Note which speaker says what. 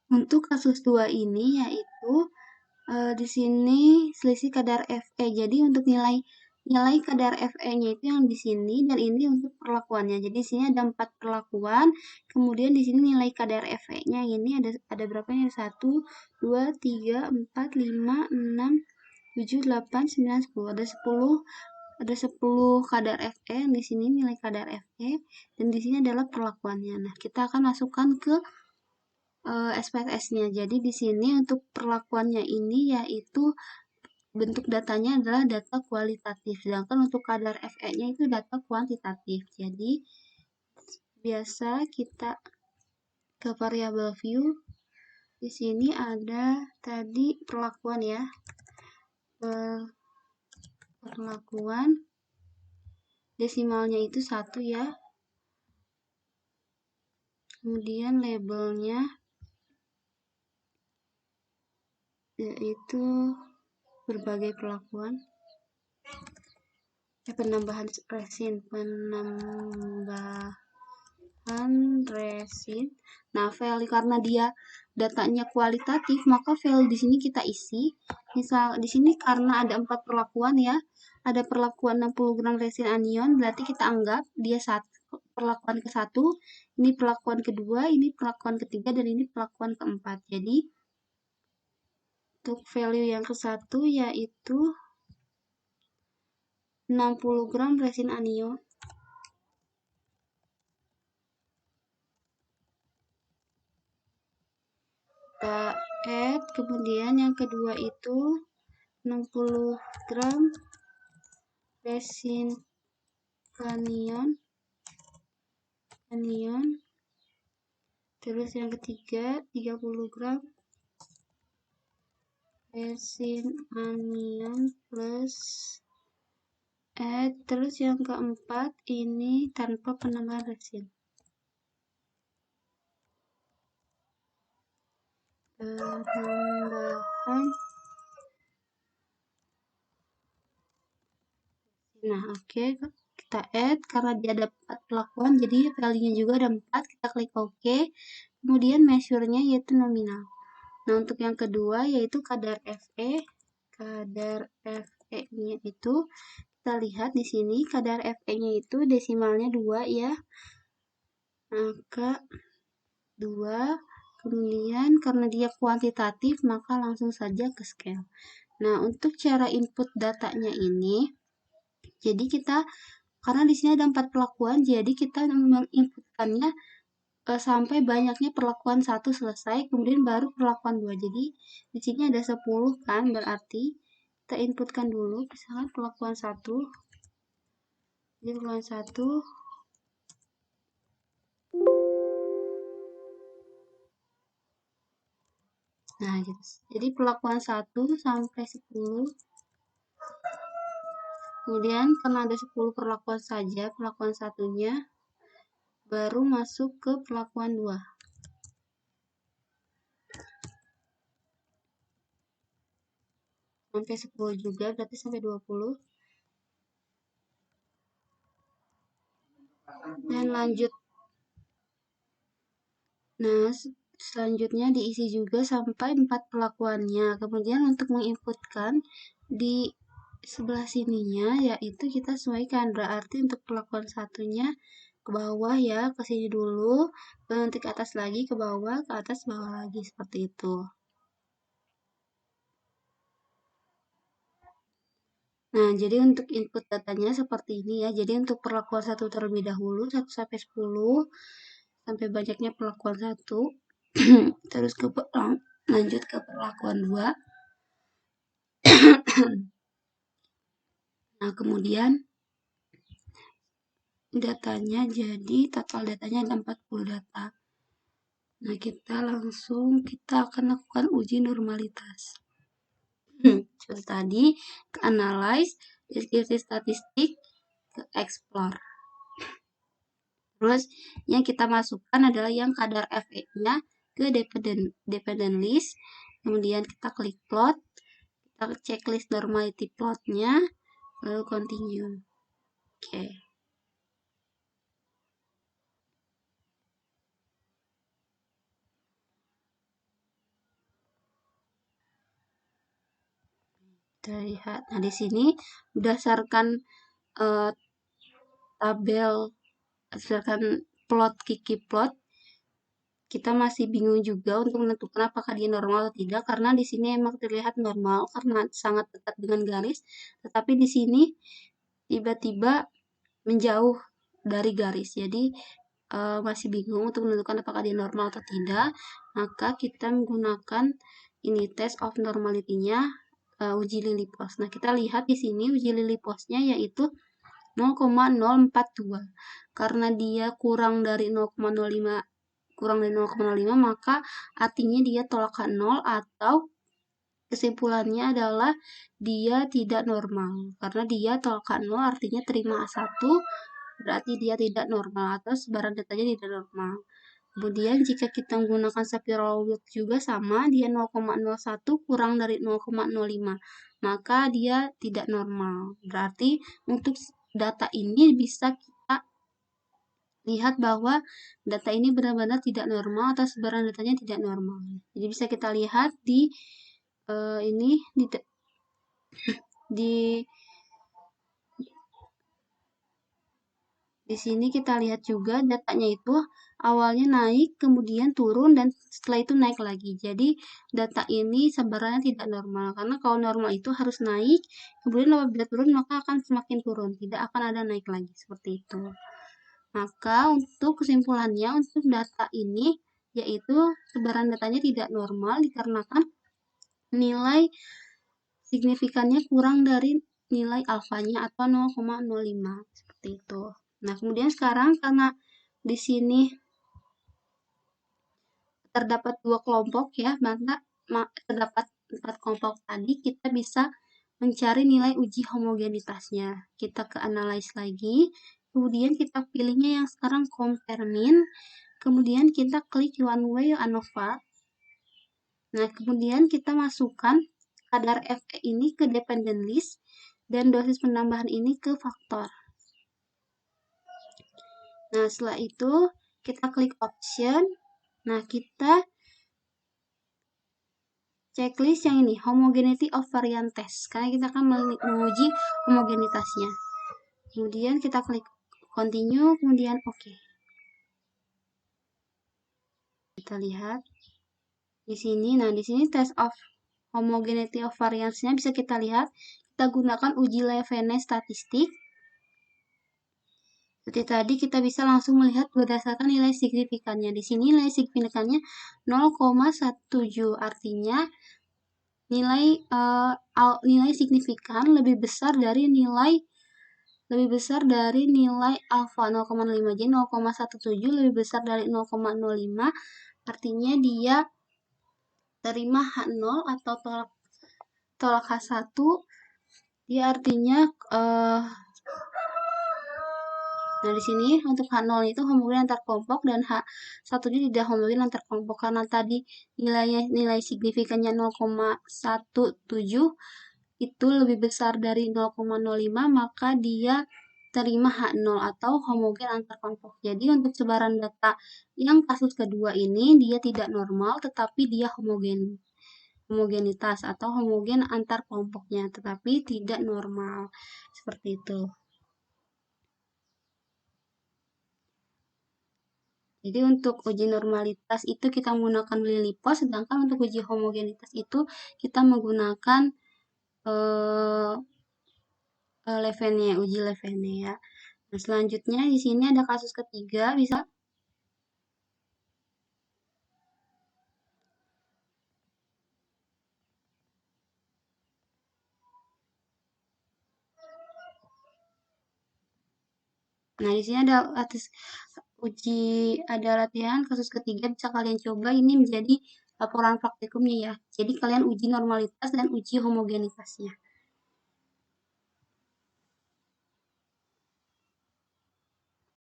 Speaker 1: Untuk kasus 2 ini yaitu di sini selisih kadar Fe. Jadi untuk nilai kadar Fe-nya itu yang di sini dan ini untuk perlakuannya. Jadi di sini ada 4 perlakuan. Kemudian di sini nilai kadar Fe-nya ini ada berapa nih? 1 2 3 4 5 6 7 8 9 10. Ada 10 kadar Fe, di sini nilai kadar Fe dan di sini adalah perlakuannya. Nah, kita akan masukkan ke SPSS-nya. Jadi di sini untuk perlakuannya ini yaitu bentuk datanya adalah data kualitatif, sedangkan untuk kadar Fe-nya itu data kuantitatif. Jadi biasa kita ke variable view. Di sini ada tadi perlakuan ya. Perlakuan desimalnya itu 1 ya. Kemudian labelnya yaitu berbagai perlakuan. Penambahan resin. Nah, value karena dia datanya kualitatif, maka value di sini kita isi. Misal di sini karena ada 4 perlakuan ya. Ada perlakuan 60 gram resin anion, berarti kita anggap dia perlakuan ke-1, ini perlakuan kedua, ini perlakuan ketiga, dan ini perlakuan keempat. Jadi untuk value yang ke-1 yaitu 60 gram resin anion. Kita add, kemudian yang kedua itu 60 gram resin anion. Terus yang ketiga 30 gram resin anion plus add. Terus yang keempat ini tanpa penambahan resin. Nah, oke, kita add karena dia ada 4 perlakuan, jadi value-nya juga ada 4. Kita klik OK. Kemudian measure-nya yaitu nominal. Nah, untuk yang kedua yaitu kadar Fe. Kadar Fe-nya itu kita lihat di sini kadar Fe-nya itu desimalnya 2 ya. Angka 2. Kemudian karena dia kuantitatif maka langsung saja ke scale. Nah, untuk cara input datanya ini, jadi kita karena di sini ada 4 perlakuan, jadi kita menginputkannya sampai banyaknya perlakuan 1 selesai, kemudian baru perlakuan 2. Jadi di sini ada 10 kan, berarti kita inputkan dulu misalkan perlakuan 1. Jadi perlakuan 1 nah gitu. Jadi perlakuan 1 sampai 10. Kemudian karena ada 10 perlakuan saja, perlakuan satunya baru masuk ke perlakuan 2. Sampai 10 juga, berarti sampai 20. Dan lanjut. Nah, selanjutnya diisi juga sampai 4 perlakuannya. Kemudian untuk menginputkan di sebelah sininya, yaitu kita sesuaikan. Berarti untuk perlakuan satunya ke bawah ya, ke sini dulu. Nanti ke atas lagi, ke bawah, ke atas, bawah lagi. Seperti itu. Nah, jadi untuk input datanya seperti ini ya. Jadi untuk perlakuan 1 terlebih dahulu, 1 sampai 10, sampai banyaknya perlakuan 1. Terus lanjut ke perlakuan 2. Nah, kemudian datanya jadi total datanya ada 40 data. Nah, kita akan lakukan uji normalitas. Seperti tadi, ke analyze, deskripsi statistik, ke explore. Terus yang kita masukkan adalah yang kadar Fe-nya ke dependent list. Kemudian kita klik plot, kita checklist normality plotnya, lalu continue. Oke. Kita lihat. Nah, di sini berdasarkan tabel, berdasarkan plot Kiki plot, kita masih bingung juga untuk menentukan apakah dia normal atau tidak, karena di sini emang terlihat normal karena sangat dekat dengan garis, tetapi di sini tiba-tiba menjauh dari garis. Jadi masih bingung untuk menentukan apakah dia normal atau tidak. Maka kita menggunakan ini test of normality-nya, uji Lilipos. Nah, kita lihat di sini uji Liliposnya yaitu 0,042. Karena dia kurang dari 0,05, maka artinya dia tolakan 0 atau kesimpulannya adalah dia tidak normal. Karena dia tolakan 0 artinya terima A1, berarti dia tidak normal atau sebaran datanya tidak normal. Kemudian jika kita menggunakan Shapiro Wilk juga sama, dia 0,01 kurang dari 0,05, maka dia tidak normal. Berarti untuk data ini bisa kita lihat bahwa data ini benar-benar tidak normal atau sebaran datanya tidak normal. Jadi bisa kita lihat di ini di sini kita lihat juga datanya itu awalnya naik, kemudian turun, dan setelah itu naik lagi. Jadi data ini sebenarnya tidak normal, karena kalau normal itu harus naik, kemudian apabila turun maka akan semakin turun, tidak akan ada naik lagi, seperti itu. Maka untuk kesimpulannya untuk data ini yaitu sebaran datanya tidak normal dikarenakan nilai signifikannya kurang dari nilai alfanya atau 0,05, seperti itu. Nah, kemudian sekarang karena di sini terdapat dua kelompok ya, maka terdapat 4 kelompok tadi, kita bisa mencari nilai uji homogenitasnya. Kita ke analyze lagi, kemudian kita pilihnya yang sekarang compare mean, kemudian kita klik one way ANOVA. Nah, kemudian kita masukkan kadar Fe ini ke dependent list dan dosis penambahan ini ke faktor. Nah, setelah itu kita klik option. Nah, kita checklist yang ini, homogeneity of variant test, karena kita akan menguji homogenitasnya. Kemudian kita klik continue, kemudian OK. Kita lihat di sini. Nah, di sini test of homogeneity of variance-nya bisa kita lihat. Kita gunakan uji Levene statistik. Seperti tadi kita bisa langsung melihat berdasarkan nilai signifikannya. Di sini nilai signifikannya 0,17, artinya nilai signifikan lebih besar dari nilai alfa 0,5. Jadi 0,17 lebih besar dari 0,05, artinya dia terima H0 atau tolak H1. Dia artinya nah, di sini untuk H0 itu homogen antar kelompok dan H1 tidak homogen antar kelompok, karena tadi nilai signifikannya 0,17 itu lebih besar dari 0,05, maka dia terima H0 atau homogen antar kelompok. Jadi untuk sebaran data yang kasus kedua ini dia tidak normal, tetapi dia homogenitas atau homogen antar kelompoknya, tetapi tidak normal. Seperti itu. Jadi untuk uji normalitas itu kita menggunakan Lilipos, sedangkan untuk uji homogenitas itu kita menggunakan Levene, uji Levene ya. Nah, selanjutnya di sini ada kasus ketiga, bisa. Nah, di sini ada latihan kasus ketiga, bisa kalian coba, ini menjadi laporan praktikumnya ya. Jadi kalian uji normalitas dan uji homogenitasnya.